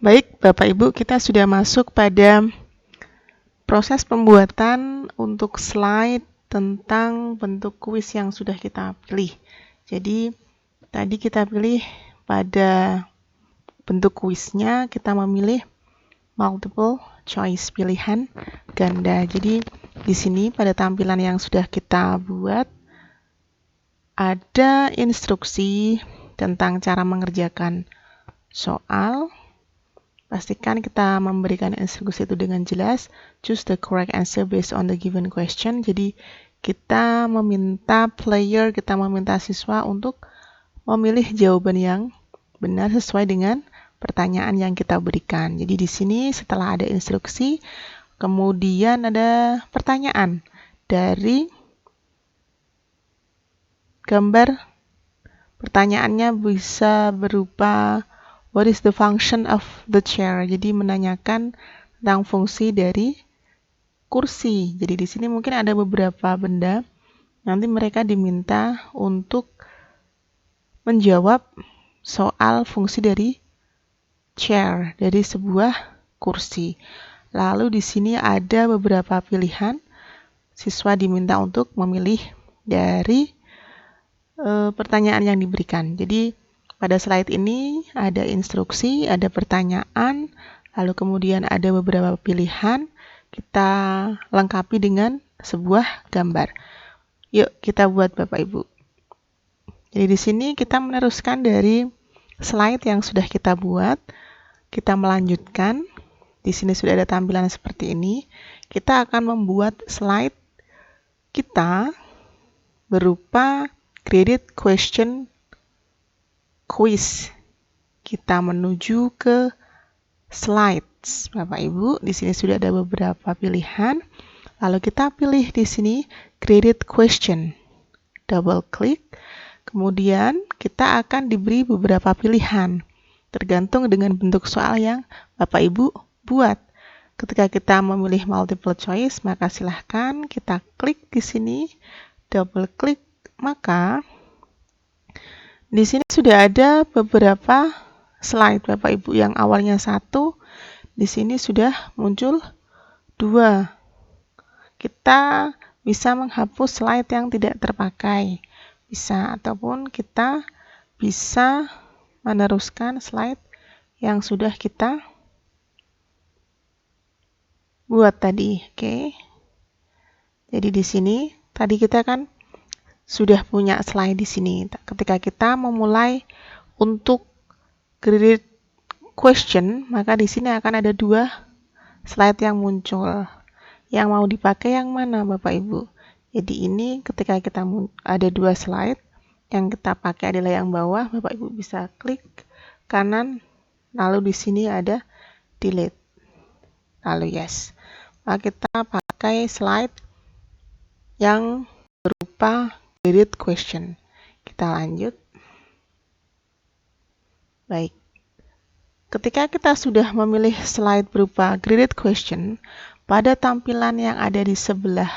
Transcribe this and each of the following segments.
Baik, Bapak Ibu, kita sudah masuk pada proses pembuatan untuk slide tentang bentuk kuis yang sudah kita pilih. Jadi, tadi kita pilih pada bentuk kuisnya, kita memilih multiple choice, pilihan ganda. Jadi, di sini pada tampilan yang sudah kita buat, ada instruksi tentang cara mengerjakan soal. Pastikan kita memberikan instruksi itu dengan jelas. Choose the correct answer based on the given question. Jadi kita meminta player, kita meminta siswa untuk memilih jawaban yang benar sesuai dengan pertanyaan yang kita berikan. Jadi di sini setelah ada instruksi, kemudian ada pertanyaan dari gambar. Pertanyaannya bisa berupa what is the function of the chair? Jadi menanyakan tentang fungsi dari kursi. Jadi di sini mungkin ada beberapa benda. Nanti mereka diminta untuk menjawab soal fungsi dari chair, dari sebuah kursi. Lalu di sini ada beberapa pilihan. Siswa diminta untuk memilih dari pertanyaan yang diberikan. Jadi pada slide ini ada instruksi, ada pertanyaan, lalu kemudian ada beberapa pilihan. Kita lengkapi dengan sebuah gambar. Yuk kita buat Bapak Ibu. Jadi di sini kita meneruskan dari slide yang sudah kita buat. Kita melanjutkan. Di sini sudah ada tampilan seperti ini. Kita akan membuat slide kita berupa graded question quiz. Kita menuju ke slides, Bapak Ibu. Di sini sudah ada beberapa pilihan. Lalu kita pilih di sini graded question. Double klik. Kemudian kita akan diberi beberapa pilihan. Tergantung dengan bentuk soal yang Bapak Ibu buat. Ketika kita memilih multiple choice, maka silahkan kita klik di sini, double klik, maka di sini sudah ada beberapa slide Bapak Ibu yang awalnya 1, di sini sudah muncul 2. Kita bisa menghapus slide yang tidak terpakai, bisa, ataupun kita bisa meneruskan slide yang sudah kita buat tadi. Oke. Jadi di sini tadi kita kan sudah punya slide di sini. Ketika kita memulai untuk graded question, maka di sini akan ada 2 slide yang muncul. Yang mau dipakai yang mana Bapak Ibu? Jadi ini ketika kita ada 2 slide, yang kita pakai adalah yang bawah. Bapak Ibu bisa klik kanan, lalu di sini ada delete, lalu yes. Maka kita pakai slide yang berupa graded question. Kita lanjut. Baik. Ketika kita sudah memilih slide berupa graded question, pada tampilan yang ada di sebelah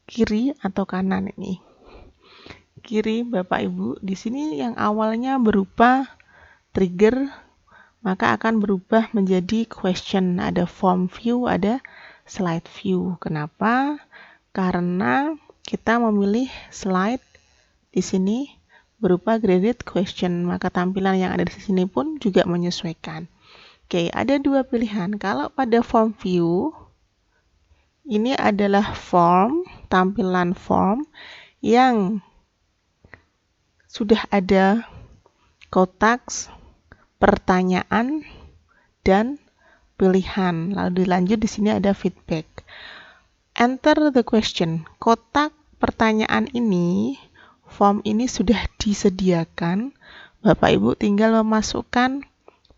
kiri atau kanan ini. Kiri Bapak Ibu, di sini yang awalnya berupa trigger, maka akan berubah menjadi question. Ada form view, ada slide view. Kenapa? Karena kita memilih slide di sini berupa graded question, maka tampilan yang ada di sini pun juga menyesuaikan. Oke, ada 2 pilihan. Kalau pada form view, ini adalah form, tampilan form yang sudah ada kotak, pertanyaan, dan pilihan. Lalu dilanjut di sini ada feedback. Enter the question. Kotak pertanyaan ini, form ini sudah disediakan. Bapak Ibu tinggal memasukkan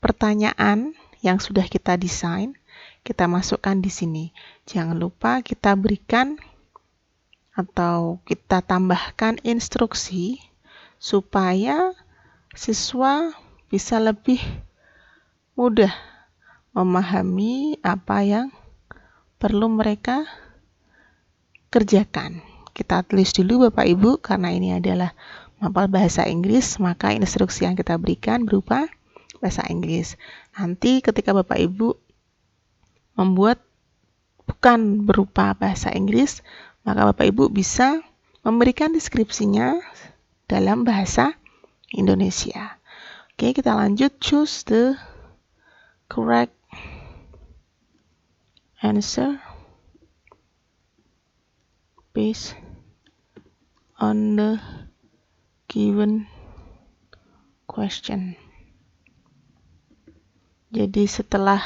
pertanyaan yang sudah kita desain. Kita masukkan di sini. Jangan lupa kita berikan atau kita tambahkan instruksi supaya siswa bisa lebih mudah memahami apa yang perlu mereka kerjakan. Kita tulis dulu Bapak Ibu, karena ini adalah mapel bahasa Inggris, maka instruksi yang kita berikan berupa bahasa Inggris. Nanti ketika Bapak Ibu membuat bukan berupa bahasa Inggris, maka Bapak Ibu bisa memberikan deskripsinya dalam bahasa Indonesia. Oke, kita lanjut. Choose the correct answer based on the given question. Jadi setelah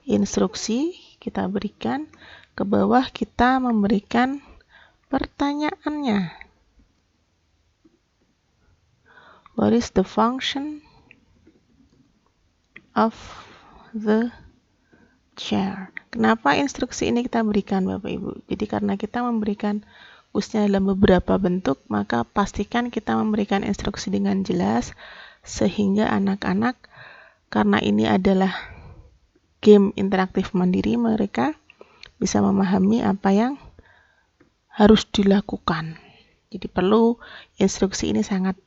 instruksi kita berikan, ke bawah kita memberikan pertanyaannya. What is the function of the chair? Kenapa instruksi ini kita berikan Bapak Ibu? Jadi karena kita memberikan kuisnya dalam beberapa bentuk, maka pastikan kita memberikan instruksi dengan jelas sehingga anak-anak, karena ini adalah game interaktif mandiri, mereka bisa memahami apa yang harus dilakukan. Jadi instruksi ini sangat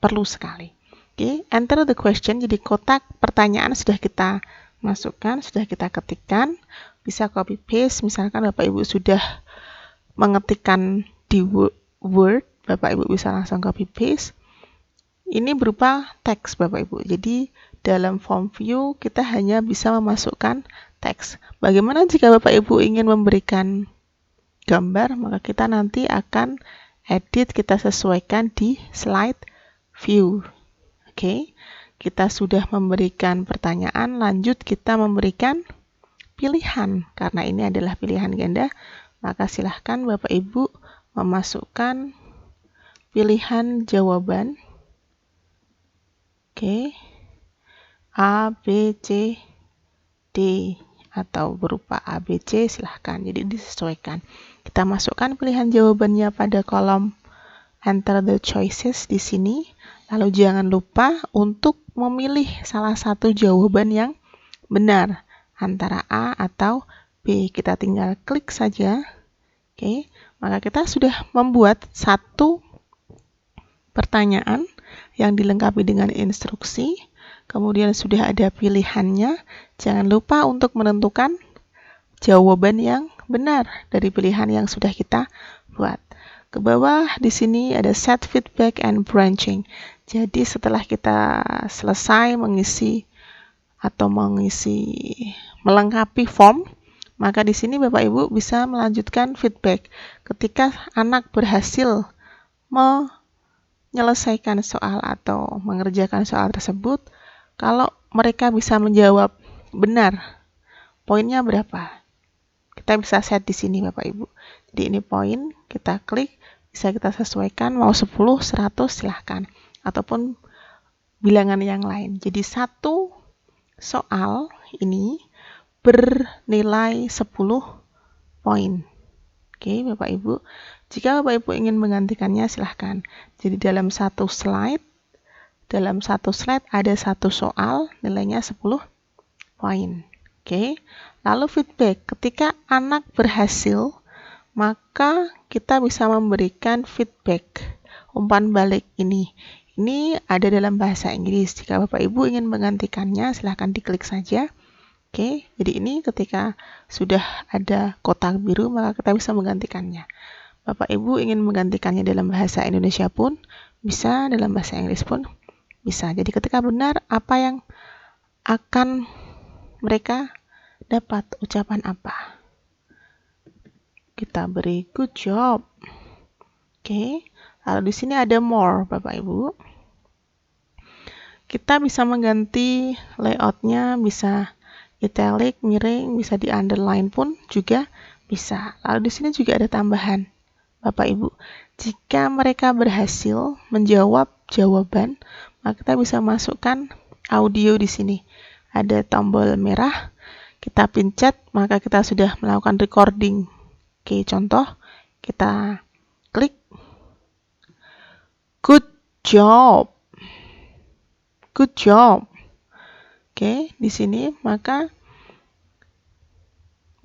perlu sekali. Oke, enter the question. Jadi kotak pertanyaan sudah kita masukkan, sudah kita ketikkan. Bisa copy paste, misalkan Bapak Ibu sudah mengetikkan di Word, Bapak Ibu bisa langsung copy paste. Ini berupa teks Bapak Ibu. Jadi dalam form view kita hanya bisa memasukkan teks. Bagaimana jika Bapak Ibu ingin memberikan gambar, maka kita nanti akan edit, kita sesuaikan di slide view. Oke, kita sudah memberikan pertanyaan, lanjut kita memberikan pilihan. Karena ini adalah pilihan ganda, maka silahkan Bapak Ibu memasukkan pilihan jawaban. Oke, A, B, C, D, atau berupa A, B, C, silahkan. Jadi disesuaikan. Kita masukkan pilihan jawabannya pada kolom enter the choices di sini. Lalu jangan lupa untuk memilih salah satu jawaban yang benar antara A atau B. Kita tinggal klik saja. Oke, maka kita sudah membuat satu pertanyaan yang dilengkapi dengan instruksi. Kemudian sudah ada pilihannya. Jangan lupa untuk menentukan jawaban yang benar dari pilihan yang sudah kita buat. Ke bawah di sini ada set feedback and branching. Jadi setelah kita selesai mengisi melengkapi form, maka di sini Bapak Ibu bisa melanjutkan feedback. Ketika anak berhasil menyelesaikan soal atau mengerjakan soal tersebut, kalau mereka bisa menjawab benar, poinnya berapa? Kita bisa set di sini Bapak Ibu. Jadi ini poin, kita klik, bisa kita sesuaikan mau 10, 100 silahkan, ataupun bilangan yang lain. Jadi satu soal ini bernilai 10 poin. Oke Bapak Ibu, jika Bapak Ibu ingin menggantikannya silahkan. Jadi dalam satu slide ada satu soal nilainya 10 poin. Oke, lalu feedback. Ketika anak berhasil, maka kita bisa memberikan feedback. Umpan balik ini ada dalam bahasa Inggris. Jika Bapak Ibu ingin menggantikannya, silahkan diklik saja. Oke, jadi ini ketika sudah ada kotak biru, maka kita bisa menggantikannya. Bapak Ibu ingin menggantikannya dalam bahasa Indonesia pun bisa, dalam bahasa Inggris pun bisa. Jadi ketika benar, apa yang akan mereka dapat, ucapan apa? Kita beri good job. Oke, lalu di sini ada more Bapak Ibu. Kita bisa mengganti layoutnya, bisa italic, miring, bisa di underline pun juga bisa. Lalu di sini juga ada tambahan Bapak Ibu. Jika mereka berhasil menjawab jawaban, maka kita bisa masukkan audio di sini. Ada tombol merah, kita pencet, maka kita sudah melakukan recording. Oke, contoh, kita klik. Good job. Good job. Oke, di sini maka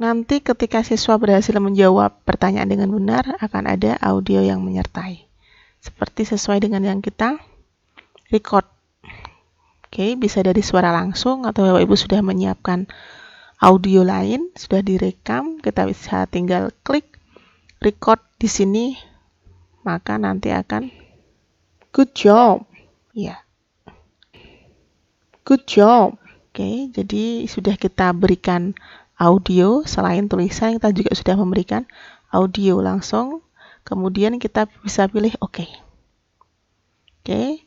nanti ketika siswa berhasil menjawab pertanyaan dengan benar, akan ada audio yang menyertai. Seperti sesuai dengan yang kita record. Oke, bisa dari suara langsung atau Bapak Ibu sudah menyiapkan audio lain, sudah direkam, kita bisa tinggal klik record di sini, maka nanti akan good job. Ya. Good job. Oke, jadi sudah kita berikan audio selain tulisan, kita juga sudah memberikan audio langsung. Kemudian kita bisa pilih oke. Oke.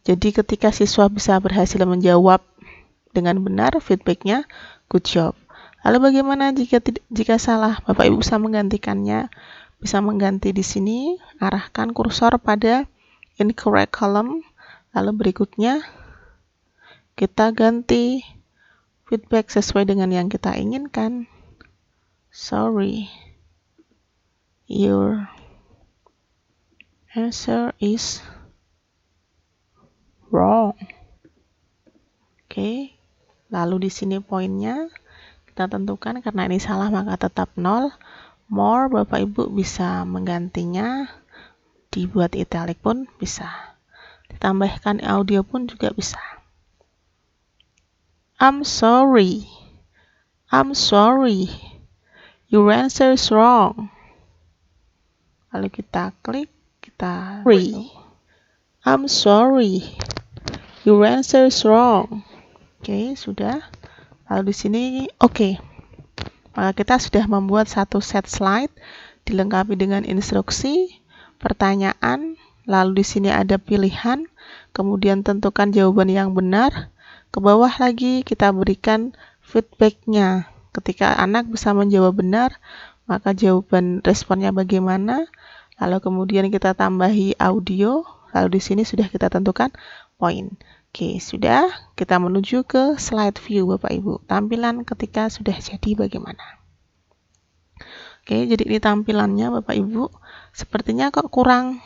Jadi ketika siswa bisa berhasil menjawab dengan benar, feedbacknya good job. Lalu bagaimana jika salah? Bapak Ibu bisa menggantikannya. Bisa mengganti di sini, arahkan kursor pada incorrect column. Lalu berikutnya kita ganti feedback sesuai dengan yang kita inginkan. Sorry, your answer is wrong. Oke, lalu di sini poinnya kita tentukan, karena ini salah maka tetap 0. More, Bapak Ibu bisa menggantinya, dibuat italic pun bisa. Ditambahkan audio pun juga bisa. I'm sorry. Your answer is wrong. Lalu kita klik, kita read. I'm sorry. Your answer is wrong. Oke, sudah. Lalu di sini oke. Maka kita sudah membuat satu set slide dilengkapi dengan instruksi, pertanyaan, lalu di sini ada pilihan, kemudian tentukan jawaban yang benar. Ke bawah lagi kita berikan feedbacknya. Ketika anak bisa menjawab benar, maka jawaban responnya bagaimana. Lalu kemudian kita tambahi audio. Lalu di sini sudah kita tentukan poin. Oke, sudah. Kita menuju ke slide view Bapak Ibu. Tampilan ketika sudah jadi bagaimana. Oke, jadi ini tampilannya Bapak Ibu. Sepertinya kok kurang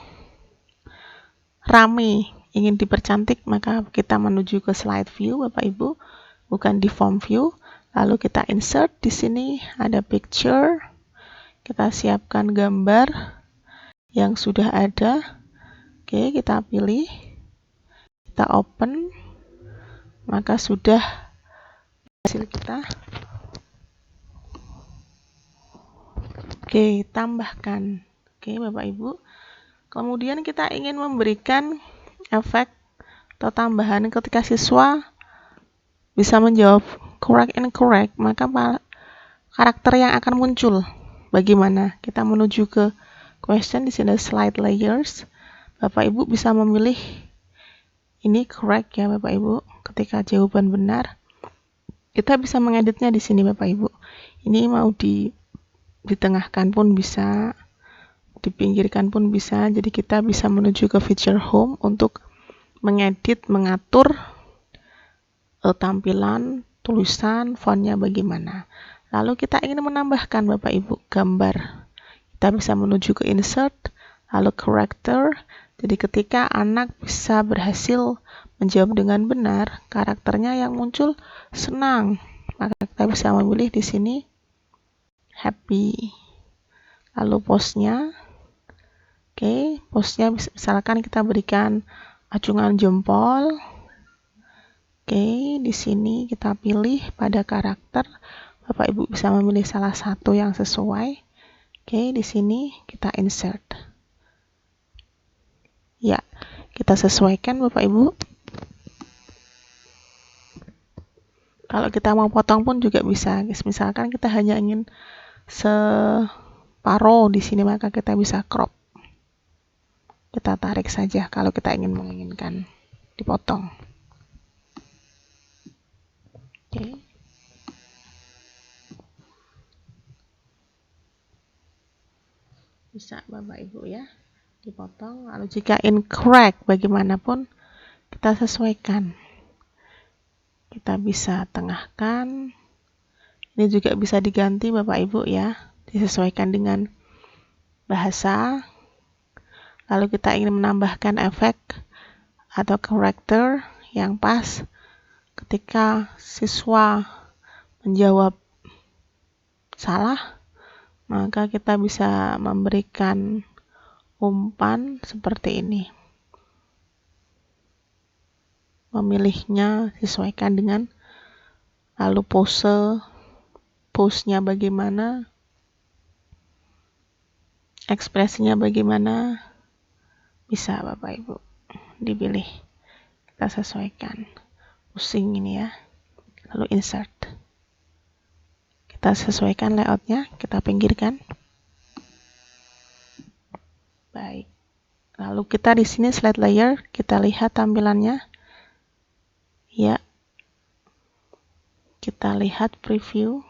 rame. Ingin dipercantik, maka kita menuju ke slide view Bapak Ibu, bukan di form view. Lalu kita insert, di sini ada picture. Kita siapkan gambar yang sudah ada. Oke, kita pilih, kita open, maka sudah hasil kita. Oke, tambahkan. Oke, Bapak Ibu. Kemudian kita ingin memberikan efek atau tambahan ketika siswa bisa menjawab correct and correct, maka karakter yang akan muncul bagaimana? Kita menuju ke question, di sini slide layers. Bapak Ibu bisa memilih ini correct ya Bapak Ibu. Ketika jawaban benar, kita bisa mengeditnya di sini Bapak Ibu. Ini mau ditengahkan pun bisa, dipinggirkan pun bisa. Jadi kita bisa menuju ke feature home untuk mengedit, mengatur tampilan, tulisan, fontnya bagaimana. Lalu kita ingin menambahkan Bapak Ibu gambar. Kita bisa menuju ke insert, lalu character. Jadi ketika anak bisa berhasil menjawab dengan benar, karakternya yang muncul senang. Maka kita bisa memilih di sini happy. Lalu pose-nya. Oke, pose-nya misalkan kita berikan acungan jempol. Oke, di sini kita pilih pada karakter. Bapak Ibu bisa memilih salah satu yang sesuai. Oke, di sini kita insert. Ya, kita sesuaikan Bapak Ibu. Kalau kita mau potong pun juga bisa. Misalkan kita hanya ingin separuh di sini, maka kita bisa crop. Kita tarik saja kalau kita menginginkan dipotong. Oke. Bisa Bapak Ibu ya, dipotong. Lalu jika incorrect bagaimanapun kita sesuaikan. Kita bisa tengahkan. Ini juga bisa diganti Bapak Ibu ya, disesuaikan dengan bahasa. Lalu kita ingin menambahkan efek atau karakter yang pas ketika siswa menjawab salah, maka kita bisa memberikan umpan seperti ini. memilihnya sesuaikan dengan lalu pose-nya bagaimana, ekspresinya bagaimana, bisa Bapak Ibu dipilih, kita sesuaikan. Pusing ini ya, lalu insert, kita sesuaikan layoutnya, kita pinggirkan. Baik, lalu kita di sini slide layer, kita lihat tampilannya ya, kita lihat preview.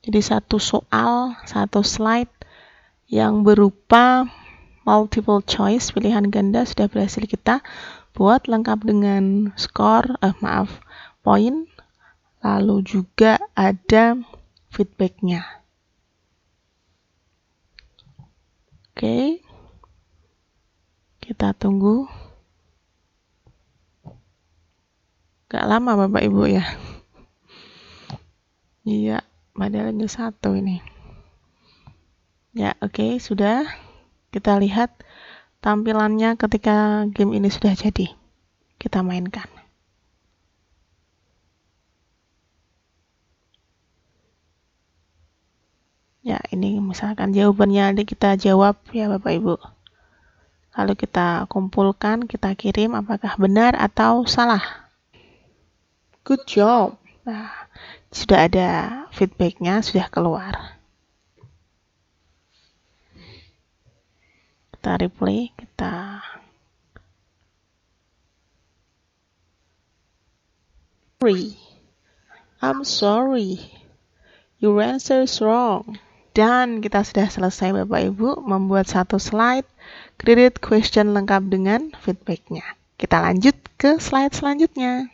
Jadi satu soal, satu slide yang berupa multiple choice, pilihan ganda sudah berhasil kita buat lengkap dengan poin, lalu juga ada feedbacknya. Oke, kita tunggu. Gak lama Bapak Ibu ya. Iya, padahal hanya satu ini. Ya, oke, sudah. Kita lihat tampilannya ketika game ini sudah jadi. Kita mainkan. Ya, ini misalkan jawabannya kita jawab ya Bapak Ibu. Lalu kita kumpulkan, kita kirim apakah benar atau salah. Good job. Nah, sudah ada feedbacknya, sudah keluar. Kita replay, kita I'm sorry, your answer is wrong. Dan kita sudah selesai Bapak Ibu membuat satu slide credit question lengkap dengan feedbacknya. Kita lanjut ke slide selanjutnya.